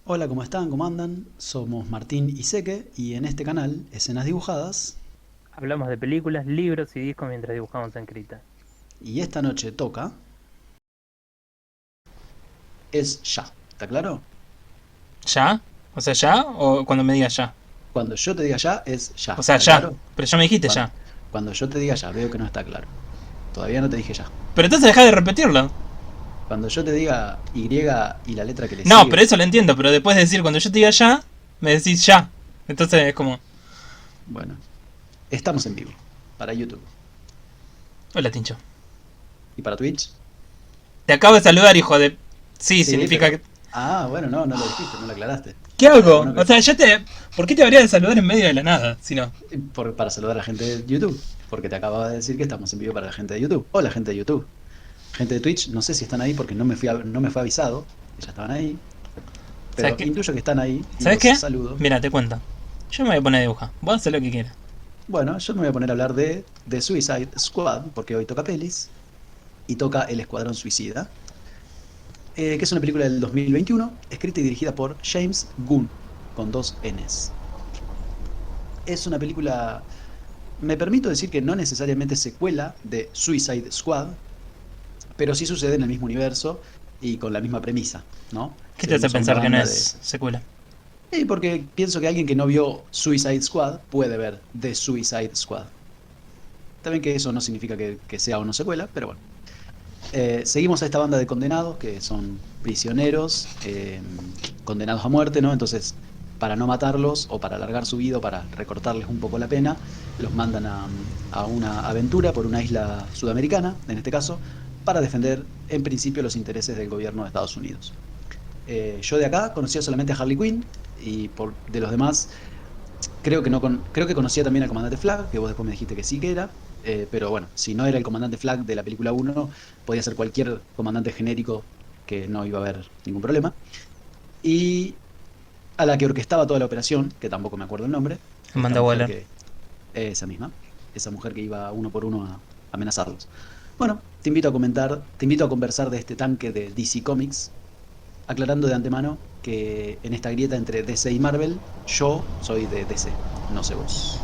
Hola, ¿cómo están? ¿Cómo andan? Somos Martín y Seque y en este canal, Escenas Dibujadas, Hablamos de películas, libros y discos mientras dibujamos en Krita. y esta noche toca es ya, ¿está claro? ¿Ya? O sea, ¿ya? ¿O cuando me digas ya? Cuando yo te diga ya es O ya, sea, ¿está ya. claro? Pero ya me dijiste Cuando, ya. cuando yo te diga ya, veo que no está claro. Todavía no te dije ya. Pero entonces deja de repetirlo. Cuando yo te diga Y y la letra que le No, pero sigue, eso lo entiendo. Pero después de decir cuando yo te diga ya, me decís ya. Entonces es como... bueno, estamos en vivo para YouTube Hola, Tincho. y para Twitch. Te acabo de saludar, hijo de... Sí, Sí, significa pero... que... Ah, bueno, no, no lo dijiste, no lo aclaraste. ¿Qué Pero hago? bueno, O sea, ya te... ¿Por qué te habría de saludar en medio de la nada? Si no... para saludar a la gente de YouTube, porque te acababa de decir que estamos en vivo para la gente de YouTube. Hola, gente de YouTube. Gente de Twitch, no sé si están ahí porque no me fue avisado que ya estaban ahí, ¿Sabes pero qué? intuyo que están ahí y ¿Sabes los qué? saludo. Mira, te cuento. Yo me voy a poner a dibujar. Vos haces lo que quieras. Bueno, yo me voy a poner a hablar de Suicide Squad porque hoy toca pelis y toca El Escuadrón Suicida, que es una película del 2021 escrita y dirigida por James Gunn, con dos Ns. Es una película, me permito decir que no necesariamente secuela de Suicide Squad, pero sí sucede en el mismo universo y con la misma premisa, ¿no? ¿Qué te hace Seguimos a una pensar que no banda de... es secuela? Y porque pienso que alguien que no vio Suicide Squad puede ver The Suicide Squad. También que eso no significa que sea o no secuela, pero bueno. Seguimos a esta banda de condenados que son prisioneros, condenados a muerte, ¿no? Entonces, para no matarlos o para alargar su vida o para recortarles un poco la pena, los mandan a una aventura por una isla sudamericana, en este caso, para defender en principio los intereses del gobierno de Estados Unidos. Yo de acá conocía solamente a Harley Quinn y de los demás creo que, no creo que conocía también al comandante Flag, que vos después me dijiste que sí que era, pero bueno, si no era el comandante Flag de la película uno podía ser cualquier comandante genérico que no iba a haber ningún problema. Y a la que orquestaba toda la operación, que tampoco me acuerdo el nombre, esta Amanda mujer Waller. que, esa misma, esa mujer que iba uno por uno a amenazarlos. Bueno, te invito a comentar, te invito a conversar de este tanque de DC Comics, aclarando de antemano que en esta grieta entre DC y Marvel, yo soy de DC, no sé vos.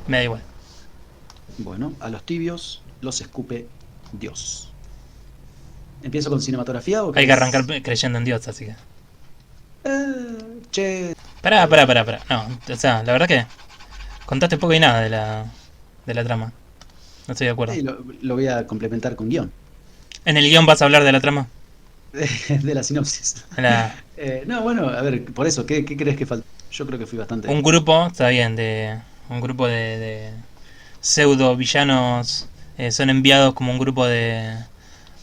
Me da igual. Bueno, a los tibios los escupe Dios. ¿Empiezo con cinematografía o Hay que arrancar querés...? creyendo en Dios, así que... Che... Pará. No, o sea, la verdad que contaste poco y nada de la trama. No estoy de acuerdo. lo voy a complementar con guión ¿En el guión vas a hablar de la trama? de la sinopsis. La, No, bueno, a ver, por eso, ¿qué crees que faltó? Yo creo que fui un bastante... grupo, está bien, de... Un grupo de pseudo villanos son enviados como un grupo de...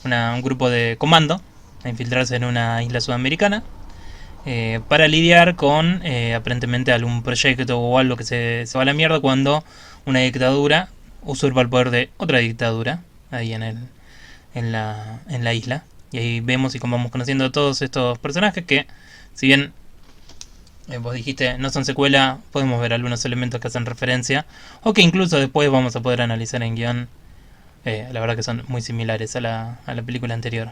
un grupo de comando a infiltrarse en una isla sudamericana para lidiar con aparentemente algún proyecto o algo que se va a la mierda cuando una dictadura usurpa el poder de otra dictadura ahí en la isla. Y ahí vemos y como vamos conociendo a todos estos personajes que, si bien vos dijiste no son secuela, podemos ver algunos elementos que hacen referencia o que incluso después vamos a poder analizar en guión. La verdad que son muy similares a la película anterior.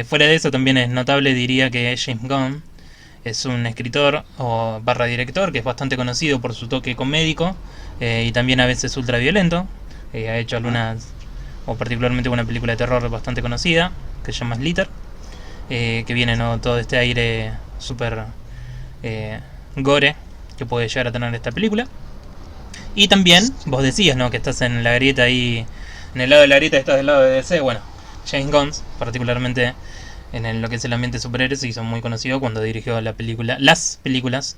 Fuera de eso también es notable, diría que James Gunn es un escritor o barra director que es bastante conocido por su toque comédico y también a veces ultraviolento. Ha hecho Ajá. algunas, o particularmente una película de terror bastante conocida que se llama Slither, que viene, ¿no?, todo este aire súper eh, gore que puede llegar a tener esta película. Y también vos Sí. decías, ¿no?, que estás en la grieta ahí, en el lado de la grieta estás del lado de DC. Bueno, James Gunn, particularmente lo que es el ambiente superhéroes, se hizo muy conocido cuando dirigió las películas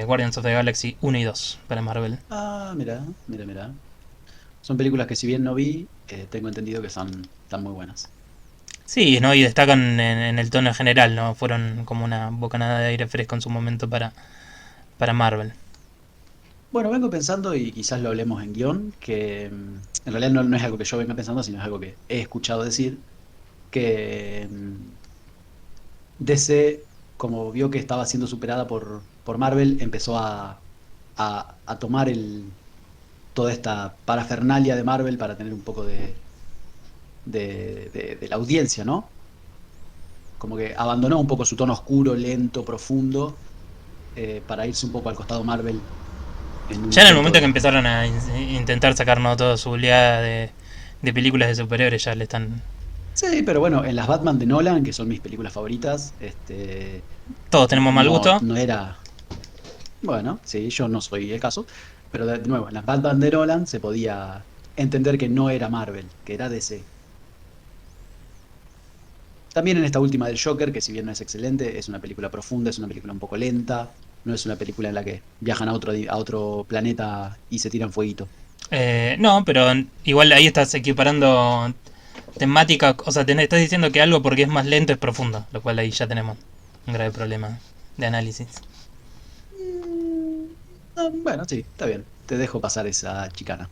Guardians of the Galaxy 1 y 2 para Marvel. Ah, mira. Son películas que si bien no vi, tengo entendido que están muy buenas. Sí, ¿no? Y destacan en el tono general, ¿no? Fueron como una bocanada de aire fresco en su momento para Marvel. Bueno, vengo pensando, y quizás lo hablemos en guión, que en realidad no es algo que yo venga pensando, sino es algo que he escuchado decir, que DC, como vio que estaba siendo superada por Marvel, empezó a tomar toda esta parafernalia de Marvel para tener un poco de la audiencia, ¿no? como que abandonó un poco su tono oscuro, lento, profundo, para irse un poco al costado Marvel en un Ya en el intento momento que de... empezaron a intentar sacarnos toda su oleada de películas de superhéroes, ya le están... Sí, pero bueno, en las Batman de Nolan, que son mis películas favoritas, Todos tenemos mal no, gusto. no era... Bueno, sí, yo no soy el caso, pero de nuevo, en las Batman de Nolan se podía entender que no era Marvel, que era DC. También en esta última del Joker, que si bien no es excelente, es una película profunda, es una película un poco lenta, no es una película en la que viajan a otro planeta y se tiran fueguito. No, pero igual ahí estás equiparando temática, o sea, estás diciendo que algo porque es más lento es profundo, lo cual ahí ya tenemos un grave problema de análisis. Mm, bueno, sí, está bien. Te dejo pasar esa chicana.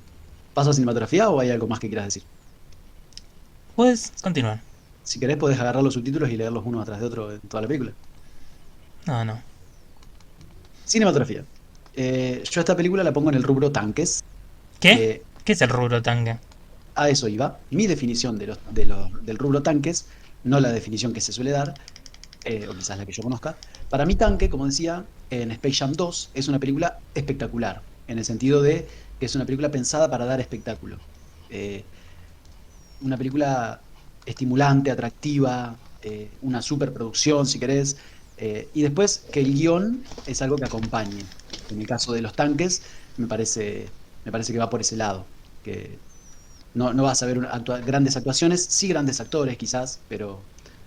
¿Paso a cinematografía o hay algo más que quieras decir? Puedes continuar. Si querés, podés agarrar los subtítulos y leerlos uno atrás de otro en toda la película. No, no. Cinematografía. Yo esta película la pongo en el rubro tanques, ¿Qué? que ¿Qué es el rubro tanque? a eso iba. Mi definición del rubro tanques, no la definición que se suele dar, o quizás la que yo conozca. Para mí, Tanque, como decía, en Space Jam 2 es una película espectacular, en el sentido de que es una película pensada para dar espectáculo. Eh, una película estimulante, atractiva, una superproducción, si querés, y después que el guión es algo que acompañe. En el caso de los tanques, me parece que va por ese lado, que no vas a ver grandes actuaciones, sí grandes actores quizás, pero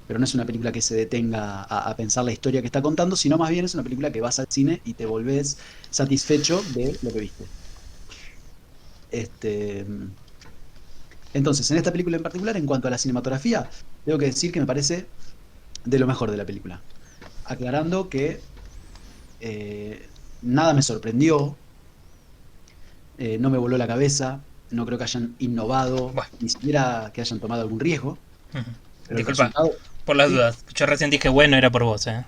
no es una película que se detenga a pensar la historia que está contando, sino más bien es una película que vas al cine y te volvés satisfecho de lo que viste. Este, entonces, en esta película en particular, en cuanto a la cinematografía, tengo que decir que me parece de lo mejor de la película. Aclarando que nada me sorprendió, no me voló la cabeza, no creo que hayan innovado, Bueno, ni siquiera que hayan tomado algún riesgo, pero el disculpa, resultado, por las sí, dudas. Yo recién dije bueno, era por vos, ¿eh?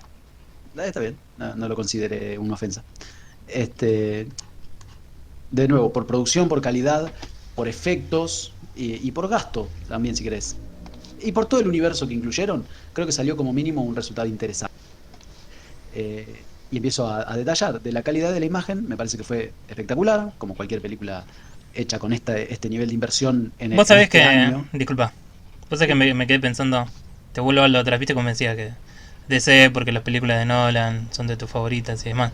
está bien, no lo consideré una ofensa. Este, de nuevo, por producción, por calidad, por efectos y por gasto también, si querés. Y por todo el universo que incluyeron, creo que salió como mínimo un resultado interesante. Y empiezo a detallar. De la calidad de la imagen, me parece que fue espectacular, como cualquier película hecha con este nivel de inversión Vos en sabés este que... año. Disculpa. Vos sabés que Sí. me quedé pensando... Te vuelvo a lo atrás, viste como me decía que... DC porque las películas de Nolan son de tus favoritas y demás.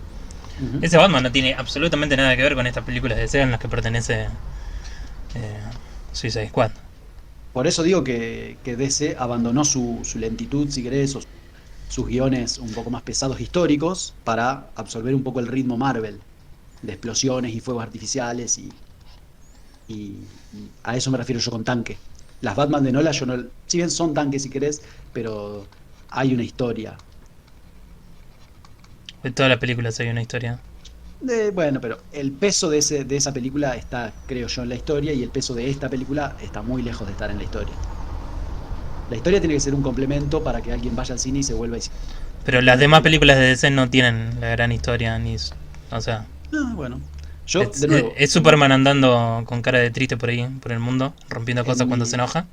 Ujú. Ese Batman no tiene absolutamente nada que ver con estas películas de DC en las que pertenece Suicide Squad. Por eso digo que DC abandonó su lentitud, si querés, o sus guiones un poco más pesados históricos para absorber un poco el ritmo Marvel de explosiones y fuegos artificiales y a eso me refiero yo con tanque. Las Batman de Nolan, yo no, si bien son tanques si querés, pero hay una historia. De todas las películas hay una historia. Bueno, pero el peso de esa película está, creo yo, en la historia y el peso de esta película está muy lejos de estar en la historia. La historia tiene que ser un complemento para que alguien vaya al cine y se vuelva y Pero las pueda demás disfrutar. películas de DC no tienen la gran historia ni... O sea... Ah, bueno, yo, de nuevo, Es Superman andando con cara de triste por ahí, por el mundo, rompiendo cosas en cuando se mi, enoja.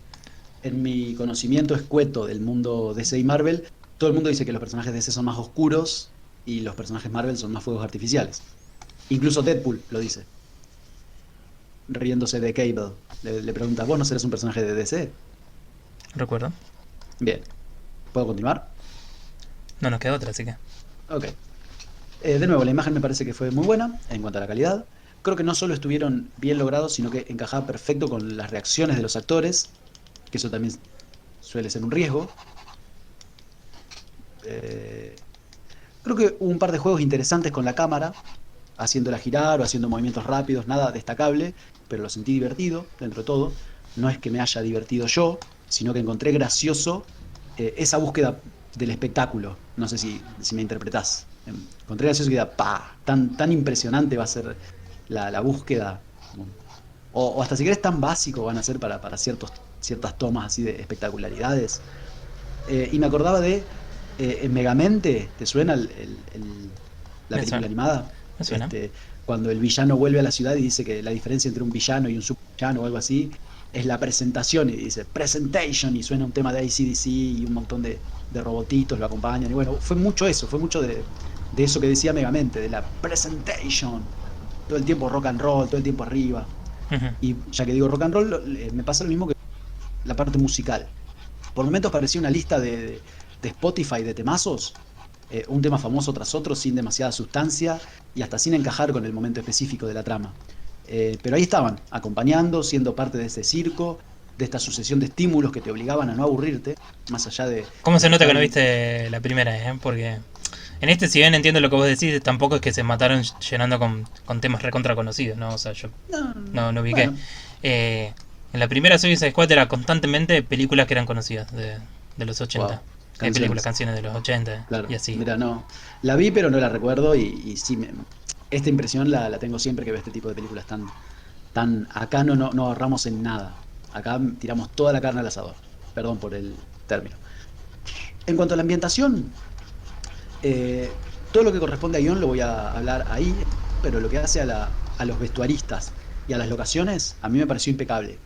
en mi conocimiento escueto del mundo DC y Marvel, todo el mundo dice que los personajes DC son más oscuros y los personajes Marvel son más fuegos artificiales. Incluso Deadpool lo dice, riéndose de Cable. Le pregunta, ¿vos no serás un personaje de DC? Recuerdo. Bien, ¿puedo continuar? No nos queda otra, así que... Ok. De nuevo, la imagen me parece que fue muy buena en cuanto a la calidad. Creo que no solo estuvieron bien logrados, sino que encajaba perfecto con las reacciones de los actores, que eso también suele ser un riesgo. Eh, Creo que hubo un par de juegos interesantes con la cámara, haciéndola girar o haciendo movimientos rápidos, nada destacable, pero lo sentí divertido dentro de todo. No es que me haya divertido yo, sino que encontré gracioso esa búsqueda del espectáculo. No sé si me interpretás. Encontré gracioso que era, pa, tan impresionante va a ser la búsqueda, o hasta si querés tan básico van a ser para ciertas tomas así de espectacularidades. Y me acordaba de Megamente, ¿te suena la Me película suena, animada? me suena. Este, cuando el villano vuelve a la ciudad y dice que la diferencia entre un villano y un supervillano o algo así, es la presentación y dice presentation y suena un tema de AC/DC y un montón de robotitos lo acompañan. Y bueno, fue mucho eso, fue mucho de eso que decía Megamente, de la presentation. Todo el tiempo rock and roll, todo el tiempo arriba. Ujú. Y ya que digo rock and roll, me pasa lo mismo que la parte musical. Por momentos parecía una lista de Spotify de temazos, un tema famoso tras otro, sin demasiada sustancia y hasta sin encajar con el momento específico de la trama. Pero ahí estaban, acompañando, siendo parte de ese circo, de esta sucesión de estímulos que te obligaban a no aburrirte, más allá ¿Cómo de se nota estar que no en... viste la primera, Porque en este, si bien entiendo lo que vos decís, tampoco es que se mataron llenando con temas recontra conocidos, ¿no? O sea, yo No, no ubiqué. bueno, En la primera Suicide Squad era constantemente películas que eran conocidas de los wow, 80. Películas, canciones. canciones de los 80 Claro, y así. mira, no. La vi, pero no la recuerdo y sí, esta impresión la tengo siempre que veo este tipo de películas tan acá no ahorramos en nada. Acá tiramos toda la carne al asador. Perdón por el término. En cuanto a la ambientación, todo lo que corresponde a guión lo voy a hablar ahí, pero lo que hace a los vestuaristas y a las locaciones, a mí me pareció impecable.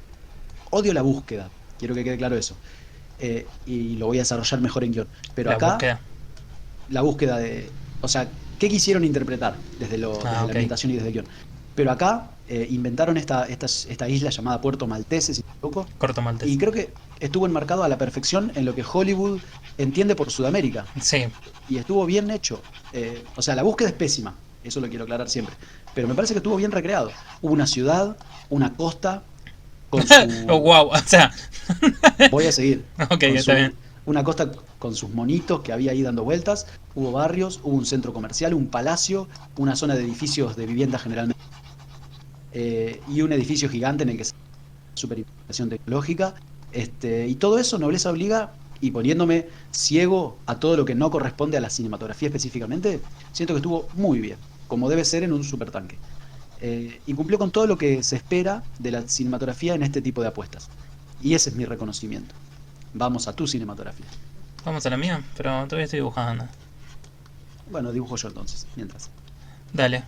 Odio la búsqueda, quiero que quede claro eso. Y lo voy a desarrollar mejor en guión. Pero La acá búsqueda. la búsqueda de, o sea, qué quisieron interpretar Ah, desde la ok. ambientación y desde el guión. Pero acá inventaron esta isla llamada Puerto Maltese, si no me equivoco, Corto y maltés. creo que estuvo enmarcado a la perfección en lo que Hollywood entiende por Sudamérica. Sí. Y estuvo bien hecho. O sea, la búsqueda es pésima, eso lo quiero aclarar siempre. Pero me parece que estuvo bien recreado. Hubo una ciudad, una costa, con Oh, su wow. O sea. voy a seguir. Ok, Con está bien. una costa con sus monitos que había ahí dando vueltas. Hubo barrios, hubo un centro comercial, un palacio, una zona de edificios de vivienda generalmente. Y un edificio gigante en el que se superinvestigación tecnológica. Y todo eso, Nobleza Obliga, y poniéndome ciego a todo lo que no corresponde a la cinematografía específicamente, siento que estuvo muy bien, como debe ser en un supertanque. Y cumplió con todo lo que se espera de la cinematografía en este tipo de apuestas. Y ese es mi reconocimiento. Vamos a tu cinematografía. Vamos a la mía, pero todavía estoy dibujando. Bueno, dibujo yo entonces, mientras. Dale.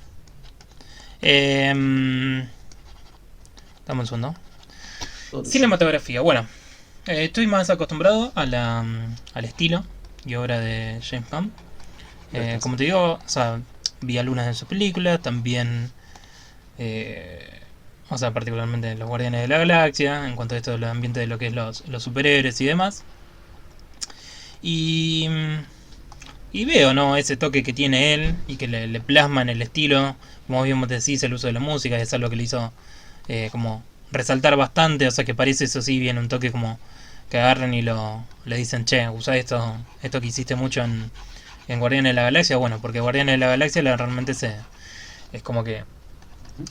Dame un segundo. Todo tuyo. Cinematografía. Bueno, estoy más acostumbrado al estilo y obra de James Gunn. Lo estás. Como te digo, o sea, vi algunas de sus películas, también, o sea, particularmente Los Guardianes de la Galaxia, en cuanto a esto del ambiente de lo que es los superhéroes y demás. Y, y veo, ¿no? Ese toque que tiene él y que le plasma en el estilo. Como bien vos decís, el uso de la música es algo que le hizo como resaltar bastante. O sea, que parece eso sí bien un toque como que agarran y le dicen, che, usa esto que hiciste mucho en Guardianes de la Galaxia. Bueno, porque Guardianes de la Galaxia realmente es como que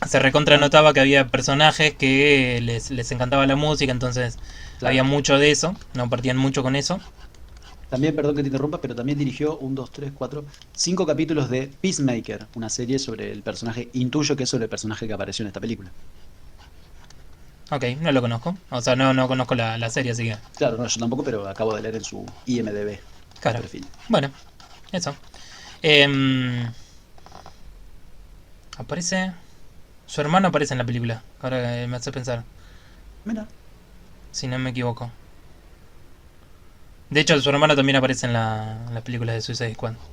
se recontra Tam- notaba que había personajes que les encantaba la música, entonces había claro. mucho de eso, no partían mucho con eso. También, perdón que te interrumpa, pero también dirigió 5 capítulos de Peacemaker, una serie sobre el personaje, intuyo que es sobre el personaje que apareció en esta película. Ok, no lo conozco, o sea, no conozco la serie, así que, Claro, no, yo tampoco, pero acabo de leer en su IMDb el claro. perfil. Bueno, eso. Em, aparece... Su hermano aparece en la película, ahora que me hace pensar, Mira, si no me equivoco. De hecho, su hermano también aparece en las películas de Suicide Squad. wow.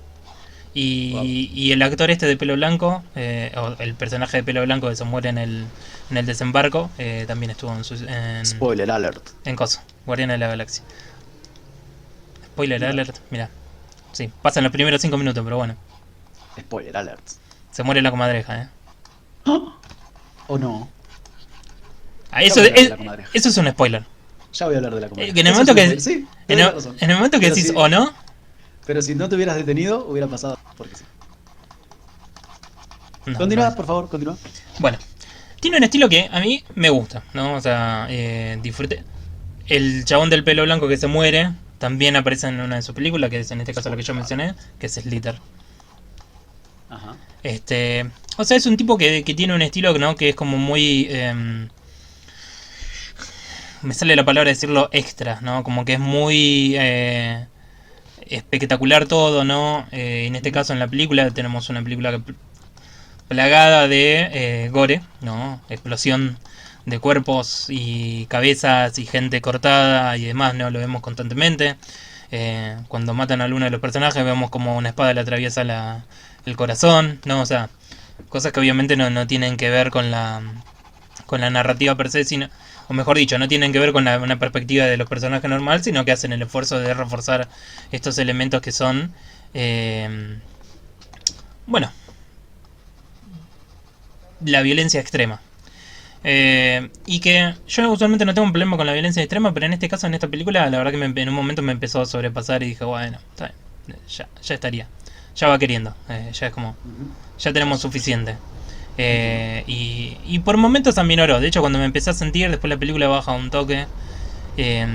Y el actor este de pelo blanco, o el personaje de pelo blanco que se muere en el desembarco, también estuvo Spoiler alert. en Coso, Guardianes de la Galaxia. Spoiler Mira, alert, mira. Sí, pasan los primeros 5 minutos, pero bueno. spoiler alert. Se muere la comadreja, ¡Ah! ¿O no? Ah, Ya eso, voy a hablar de la comadreja. eso es un spoiler. Ya voy a hablar de la comadreja. Que en el Eso es momento un que... spoiler. Sí, En tenés el, razón. en el momento que Pero decís o si, no... pero si no te hubieras detenido, hubiera pasado porque sí. No. Continúa, por favor, continúa. Bueno, tiene un estilo que a mí me gusta, ¿no? O sea, disfruté. El chabón del pelo blanco que se muere también aparece en una de sus películas, que es en este caso la que yo Spoiler mencioné, alert. que es Slither. Ajá. O sea, es un tipo que tiene un estilo, ¿no? Que es como muy... me sale la palabra decirlo extra, ¿no? Como que es muy... espectacular todo, ¿no? En este Ujú. caso en la película tenemos una película plagada de gore, ¿no? Explosión de cuerpos y cabezas y gente cortada y demás, ¿no? Lo vemos constantemente. Cuando matan a alguno de los personajes vemos como una espada le atraviesa el corazón, ¿no? O sea, cosas que obviamente no tienen que ver con la narrativa per se, sino, o mejor dicho, no tienen que ver con una perspectiva de los personajes normal, sino que hacen el esfuerzo de reforzar estos elementos que son, bueno, la violencia extrema. Y que yo usualmente no tengo un problema con la violencia extrema, pero en este caso, en esta película, la verdad que en un momento me empezó a sobrepasar y dije, bueno, está bien, ya estaría. Ya va queriendo, ya es como, Ujú. ya tenemos suficiente. Y por momentos aminoró. De hecho, cuando me empecé a sentir, después la película baja un toque. Eh,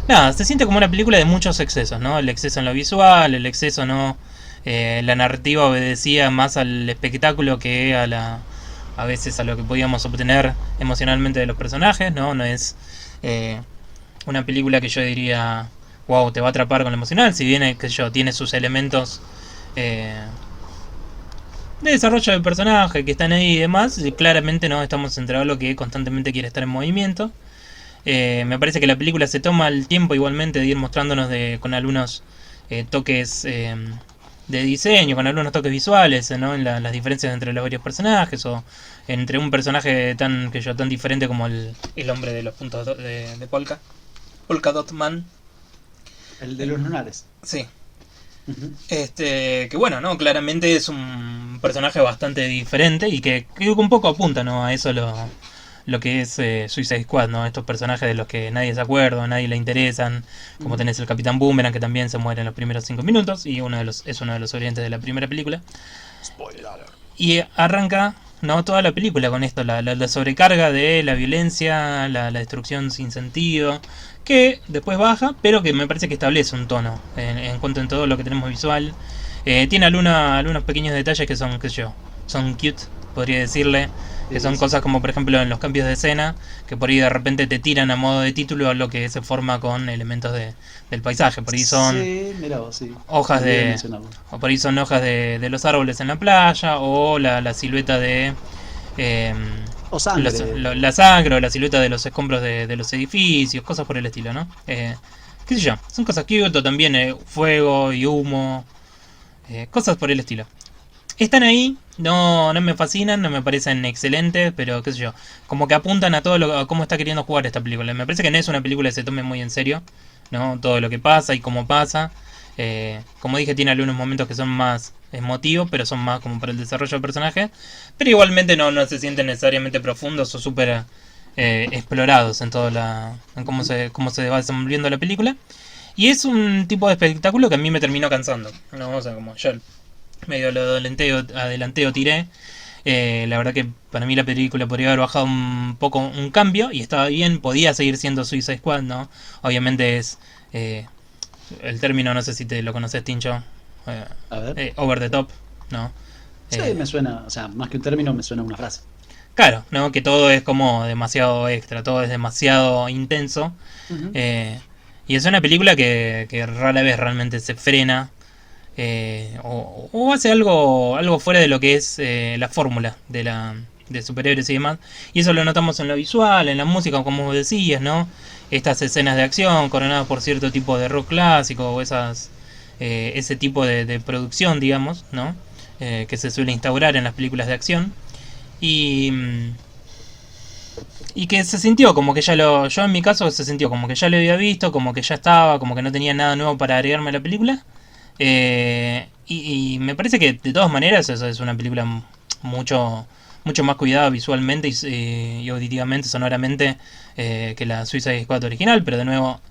Nada, se siente como una película de muchos excesos, ¿no? El exceso en lo visual, el exceso, ¿no? La narrativa obedecía más al espectáculo que a veces a lo que podíamos obtener emocionalmente de los personajes, ¿no? No es una película que yo diría, wow, te va a atrapar con lo emocional, si bien, qué sé yo, tiene sus elementos eh, de desarrollo del personaje que están ahí y demás, y claramente no estamos entre algo que constantemente quiere estar en movimiento. Me parece que la película se toma el tiempo igualmente de ir mostrándonos con algunos toques de diseño, con algunos toques visuales, ¿no? En las diferencias entre los varios personajes, o entre un personaje tan diferente como el hombre de los puntos de Polka Dot Man. El de los lunares. Sí. Ujú. Que bueno, ¿no? Claramente es un personaje bastante diferente y que un poco apunta, ¿no? A eso lo que es Suicide Squad, ¿no? Estos personajes de los que nadie se acuerda, nadie le interesan, como Ujú. tenés el Capitán Boomerang, que también se muere en los primeros 5 minutos y es uno de los sobrevivientes de la primera película. Spoiler alert. Y arranca, ¿no? Toda la película con esto, la sobrecarga de la violencia, la destrucción sin sentido, que después baja, pero que me parece que establece un tono en cuanto en todo lo que tenemos visual. Tiene algunos pequeños detalles que son, qué sé yo, son cute, podría decirle, que Sí, son sí. cosas como por ejemplo en los cambios de escena, que por ahí de repente te tiran a modo de título a lo que se forma con elementos del paisaje, por ahí son Sí, mira vos, sí. Me hojas olvidé de de mencionarlo. o por ahí son hojas de los árboles en la playa, o la silueta de eh, O sangre. la sangre, o la silueta de los escombros de los edificios, cosas por el estilo, ¿no? Qué sé yo, son cosas cute, o también fuego y humo, cosas por el estilo. Están ahí, no me fascinan, no me parecen excelentes, pero qué sé yo, como que apuntan a a cómo está queriendo jugar esta película. Me parece que no es una película que se tome muy en serio, ¿no? Todo lo que pasa y cómo pasa. Como dije, tiene algunos momentos que son más emotivos, pero son más como para el desarrollo del personaje. Pero igualmente no se sienten necesariamente profundos o súper explorados en Ujú. cómo se va desenvolviendo la película. Y es un tipo de espectáculo que a mí me terminó cansando, ¿no? O sea, como ya medio lo adelanteo tiré. La verdad que para mí la película podría haber bajado un poco un cambio y estaba bien, podía seguir siendo Suicide Squad, ¿no? Obviamente es el término, no sé si te lo conoces, Tincho, A ver. over the top, ¿no? Sí, Eh, me suena, o sea, más que un término, me suena una frase. claro, ¿no? Que todo es como demasiado extra, todo es demasiado intenso. Ujú. eh, y es una película que rara vez realmente se frena o hace algo fuera de lo que es la fórmula de superhéroes y demás. Y eso lo notamos en lo visual, en la música, como vos decías, ¿no? Estas escenas de acción coronadas por cierto tipo de rock clásico o ese tipo de producción, digamos, ¿no? Que se suele instaurar en las películas de acción. Y, y que se sintió como que yo en mi caso se sintió como que ya lo había visto, como que ya estaba, como que no tenía nada nuevo para agregarme a la película. Y me parece que de todas maneras eso es una película mucho más cuidada visualmente y auditivamente, sonoramente, que la Suicide Squad original, pero de nuevo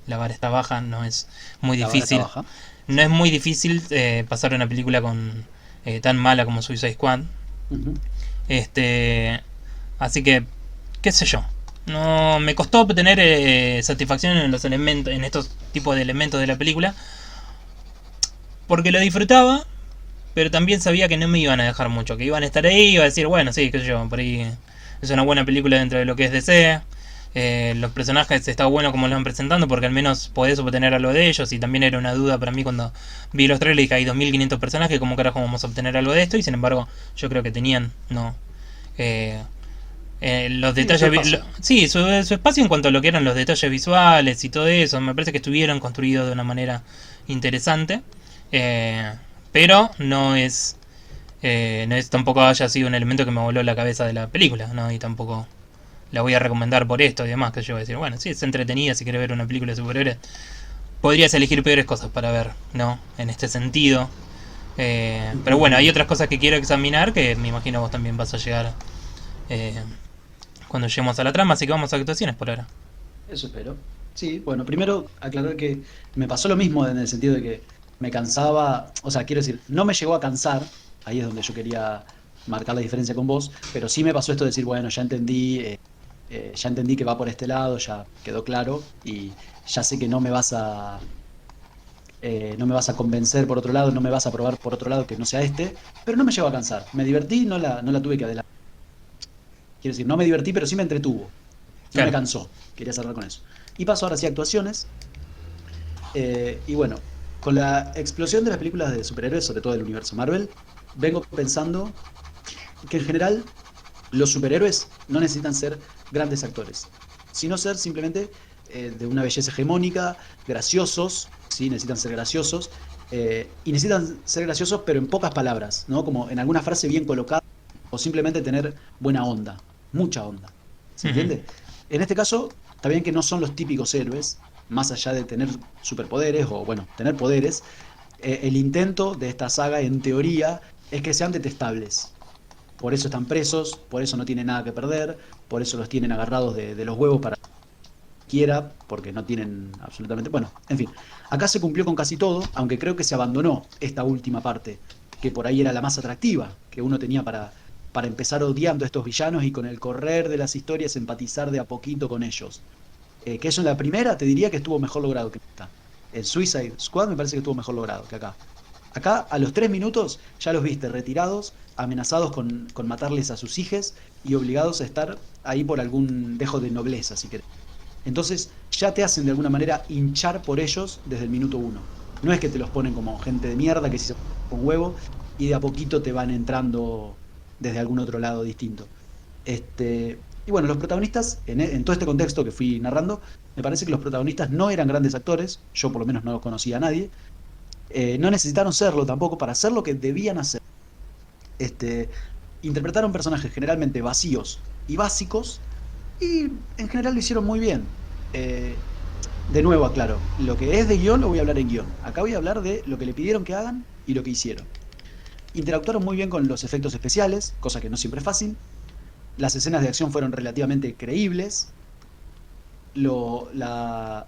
la vara está baja, no es muy La vara está difícil. baja. No es muy difícil pasar una película tan mala como Suicide Squad. Ujú. Este, Así que, qué sé yo. No me costó obtener satisfacción en los elementos, en estos tipos de elementos de la película, porque lo disfrutaba, pero también sabía que no me iban a dejar mucho, que iban a estar ahí, iba a decir, bueno, sí, qué sé yo, por ahí es una buena película dentro de lo que es DC. Los personajes está bueno como los van presentando, porque al menos podés obtener algo de ellos. Y también era una duda para mí cuando vi los trailers y dije, hay 2500 personajes, ¿cómo carajo vamos a obtener algo de esto? Y sin embargo, yo creo que tenían, ¿no? Eh, Los Sí, su detalles... espacio. sí, su espacio en cuanto a lo que eran los detalles visuales y todo eso, me parece que estuvieron construidos de una manera interesante. Eh, pero no es tampoco haya sido un elemento que me voló la cabeza de la película, ¿no? Y tampoco la voy a recomendar por esto y demás, que yo voy a decir, bueno, sí, es entretenida si quieres ver una película de superhéroes. Podrías elegir peores cosas para ver, ¿no? En este sentido. Pero bueno, hay otras cosas que quiero examinar que me imagino vos también vas a llegar eh, cuando lleguemos a la trama, así que vamos a actuaciones por ahora. Eso espero. Sí, bueno, primero aclarar que me pasó lo mismo en el sentido de que me cansaba, o sea, quiero decir, no me llegó a cansar, ahí es donde yo quería marcar la diferencia con vos, pero sí me pasó esto de decir, bueno, ya entendí que va por este lado, ya quedó claro y ya sé que no me vas a convencer por otro lado, no me vas a probar por otro lado que no sea este, pero no me llegó a cansar. Me divertí, no la tuve que adelantar. Quiero decir, no me divertí, pero sí me entretuvo. No me Claro. cansó. Quería cerrar con eso. Y paso ahora sí a actuaciones. Y bueno, con la explosión de las películas de superhéroes, sobre todo del universo Marvel, vengo pensando que en general los superhéroes no necesitan ser grandes actores, sino ser simplemente de una belleza hegemónica, graciosos, ¿sí? Necesitan ser graciosos, y necesitan ser graciosos pero en pocas palabras, ¿no? Como en alguna frase bien colocada, o simplemente tener buena onda, mucha onda, ¿se Ujú. entiende? En este caso, está bien que no son los típicos héroes, más allá de tener superpoderes o, bueno, tener poderes, el intento de esta saga, en teoría, es que sean detestables. Por eso están presos, por eso no tienen nada que perder, por eso los tienen agarrados de los huevos para que quiera, porque no tienen absolutamente... Bueno, en fin, acá se cumplió con casi todo, aunque creo que se abandonó esta última parte, que por ahí era la más atractiva, que uno tenía para empezar odiando a estos villanos y con el correr de las historias empatizar de a poquito con ellos. Que eso en la primera te diría que estuvo mejor logrado que esta. En Suicide Squad me parece que estuvo mejor logrado que acá. Acá, a los 3 minutos, ya los viste retirados, amenazados con matarles a sus hijos y obligados a estar ahí por algún dejo de nobleza, si querés. Entonces, ya te hacen de alguna manera hinchar por ellos desde el minuto uno. No es que te los ponen como gente de mierda que si se con huevo y de a poquito te van entrando desde algún otro lado distinto. Y bueno, los protagonistas, en todo este contexto que fui narrando, me parece que los protagonistas no eran grandes actores, yo por lo menos no conocía a nadie, no necesitaron serlo tampoco para hacer lo que debían hacer. Este, Interpretaron personajes generalmente vacíos y básicos y en general lo hicieron muy bien. Eh, de nuevo, aclaro, lo que es de guión lo voy a hablar en guión. Acá voy a hablar de lo que le pidieron que hagan y lo que hicieron. Interactuaron muy bien con los efectos especiales, cosa que no siempre es fácil. Las escenas de acción fueron relativamente creíbles. Los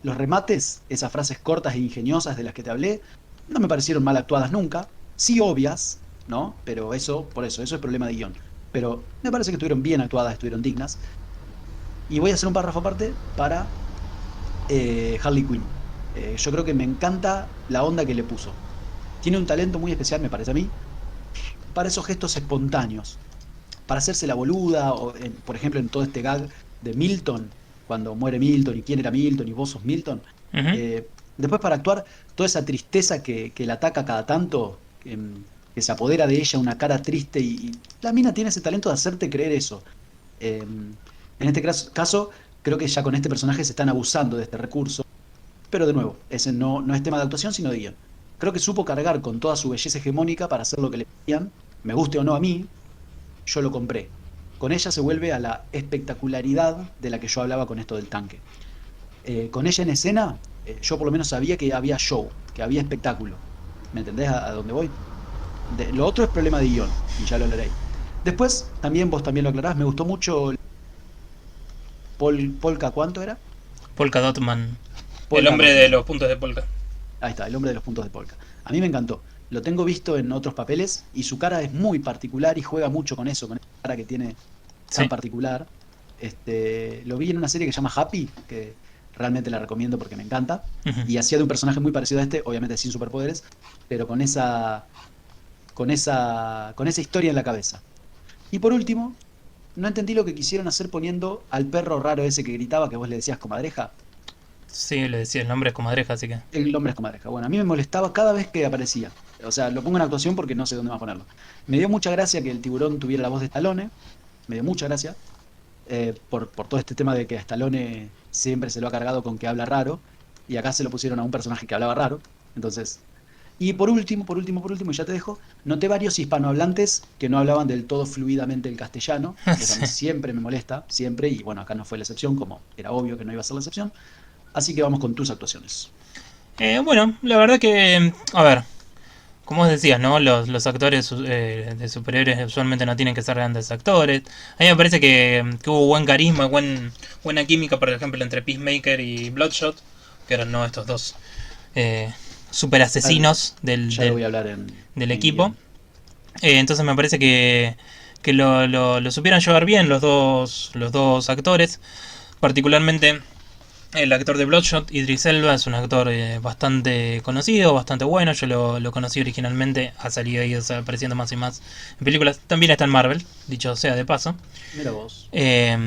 remates, esas frases cortas e ingeniosas de las que te hablé, no me parecieron mal actuadas nunca. Sí obvias, ¿no? Pero eso es problema de guión. Pero me parece que estuvieron bien actuadas, estuvieron dignas. Y voy a hacer un párrafo aparte para Harley Quinn. Yo creo que me encanta la onda que le puso. Tiene un talento muy especial, me parece a mí, para esos gestos espontáneos. Para hacerse la boluda, o por ejemplo en todo este gag de Milton, cuando muere Milton y quién era Milton y vos sos Milton. Ujú. Después para actuar toda esa tristeza que la ataca cada tanto, que se apodera de ella una cara triste y la mina tiene ese talento de hacerte creer eso. En este caso, creo que ya con este personaje se están abusando de este recurso, pero de nuevo, ese no es tema de actuación, sino de guión. Creo que supo cargar con toda su belleza hegemónica para hacer lo que le pedían, me guste o no a mí, yo lo compré. Con ella se vuelve a la espectacularidad de la que yo hablaba con esto del tanque. Con ella en escena, yo por lo menos sabía que había show, que había espectáculo. ¿Me entendés a dónde voy? Lo otro es problema de guión, y ya lo hablaré. Después, también vos también lo aclarás, me gustó mucho Polka, ¿cuánto era? Polka Dotman. El Polka hombre de Dotman. los puntos de Polka. Ahí está, el hombre de los puntos de Polka. A mí me encantó. Lo tengo visto en otros papeles y su cara es muy particular y juega mucho con eso, con esa cara que tiene tan Sí. particular. Lo vi en una serie que se llama Happy, que realmente la recomiendo porque me encanta. Ujú. Y hacía de un personaje muy parecido a este, obviamente sin superpoderes, pero con esa historia en la cabeza. Y por último, no entendí lo que quisieron hacer poniendo al perro raro ese que gritaba, que vos le decías comadreja. Sí, le decía el nombre es comadreja, así que. El nombre es comadreja. Bueno, a mí me molestaba cada vez que aparecía. O sea, lo pongo en actuación porque no sé dónde más ponerlo. Me dio mucha gracia que el tiburón tuviera la voz de Stallone. Me dio mucha gracia. por todo este tema de que a Stallone siempre se lo ha cargado con que habla raro, y acá se lo pusieron a un personaje que hablaba raro. Entonces, y por último, y ya te dejo, noté varios hispanohablantes que no hablaban del todo fluidamente el castellano, y eso a mí Sí. siempre me molesta, siempre, y bueno, acá no fue la excepción, como era obvio que no iba a ser la excepción. Así que vamos con tus actuaciones. Bueno, la verdad que, a ver, como vos decías, ¿no? Los actores de superhéroes usualmente no tienen que ser grandes actores. A mí me parece que hubo buen carisma, buena química, por ejemplo, entre Peacemaker y Bloodshot, que eran no estos dos eh, super Al- asesinos Ya lo voy a hablar del en equipo. guión. Entonces me parece que lo supieron llevar bien los dos actores, particularmente el actor de Bloodshot, Idris Elba, es un actor bastante conocido, bastante bueno. Yo lo conocí originalmente, ha salido ahí apareciendo más y más en películas. También está en Marvel, dicho sea de paso. Mira vos. Eh,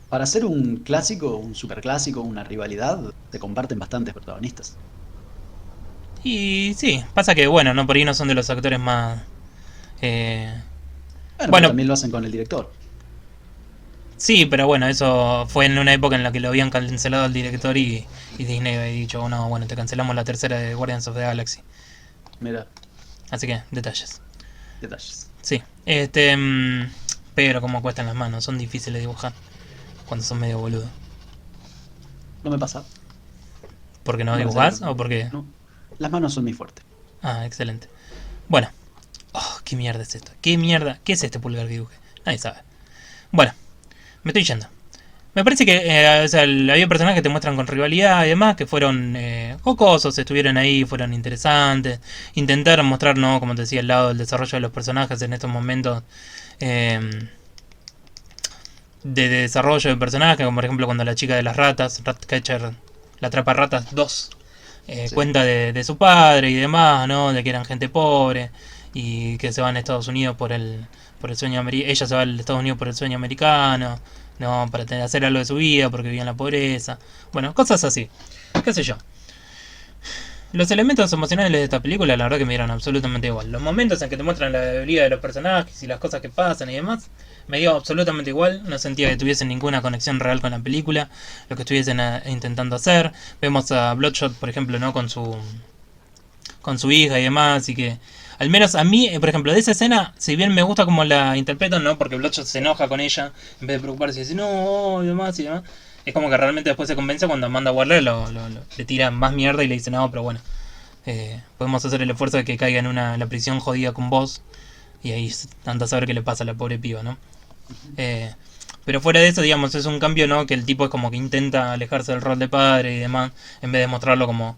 Para ser un clásico, un superclásico, una rivalidad, se comparten bastantes protagonistas. y sí, pasa que bueno, no por ahí no son de los actores más... eh, Bueno, pero bueno, también lo hacen con el director. sí, pero bueno, eso fue en una época en la que lo habían cancelado al director y Disney había dicho, oh, no, bueno, te cancelamos la tercera de Guardians of the Galaxy. Mira, Así que, detalles. detalles. Sí, pero como cuestan las manos, son difíciles de dibujar cuando son medio boludo. No me pasa. ¿Por qué no No me sale dibujás tanto. o por qué? No. Las manos son muy fuertes. Ah, excelente. Bueno, oh, ¿qué mierda es esto? ¿Qué mierda? ¿Qué es este pulgar que dibujé? Nadie sabe. Bueno, me estoy yendo. Me parece que o sea, había personajes que te muestran con rivalidad y demás, que fueron jocosos, estuvieron ahí, fueron interesantes. Intentaron mostrar, ¿no? Como te decía, el lado del desarrollo de los personajes en estos momentos eh, de desarrollo de personajes, como por ejemplo cuando la chica de las ratas, Ratcatcher, la atrapa ratas 2 Sí. cuenta de su padre y demás, ¿no? De que eran gente pobre y que se van a Estados Unidos por el sueño americano. Ella se va a Estados Unidos por el sueño americano, ¿no? Para hacer algo de su vida porque vivía en la pobreza. Bueno, cosas así. ¿Qué sé yo? Los elementos emocionales de esta película, la verdad que me dieron absolutamente igual. Los momentos en que te muestran la debilidad de los personajes y las cosas que pasan y demás, me dio absolutamente igual. No sentía que tuviesen ninguna conexión real con la película, lo que estuviesen intentando hacer. Vemos a Bloodshot, por ejemplo, ¿no? Con su hija y demás, y que al menos a mí, por ejemplo, de esa escena, si bien me gusta como la interpretan, ¿no? Porque Bloodshot se enoja con ella, en vez de preocuparse y decir, no, y demás, y demás. Es como que realmente después se convence cuando Amanda Waller le tira más mierda y le dice, no, pero bueno, podemos hacer el esfuerzo de que caiga en la prisión jodida con vos. Y ahí anda a saber qué le pasa a la pobre piba, ¿no? Ujú. Eh, pero fuera de eso, digamos, es un cambio, ¿no? Que el tipo es como que intenta alejarse del rol de padre y demás, en vez de mostrarlo como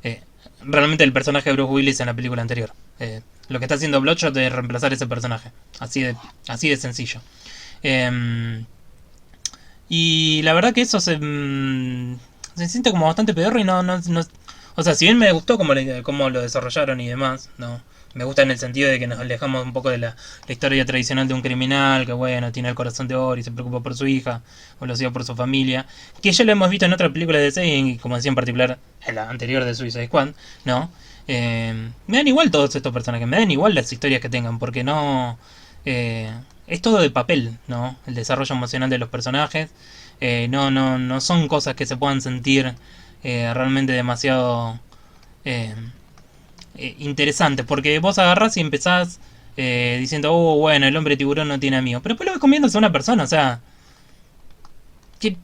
eh, realmente el personaje de Bruce Willis en la película anterior. Lo que está haciendo Bloodshot es reemplazar ese personaje. Así de sencillo. Eh, y la verdad que eso se siente como bastante pedorro y no. O sea, si bien me gustó cómo lo desarrollaron y demás, ¿no? Me gusta en el sentido de que nos alejamos un poco de la historia tradicional de un criminal que, bueno, tiene el corazón de oro y se preocupa por su hija o lo hacía por su familia. Que ya lo hemos visto en otras películas de DC y, como decía en particular, en la anterior de Suicide Squad, ¿no? Me dan igual todos estos personajes, me dan igual las historias que tengan, porque no. Es todo de papel, ¿no? El desarrollo emocional de los personajes. No son cosas que se puedan sentir realmente demasiado eh, interesantes. Porque vos agarrás y empezás diciendo, oh, bueno, el hombre tiburón no tiene amigos. Pero después lo ves comiéndose a una persona, o sea, ¿qué,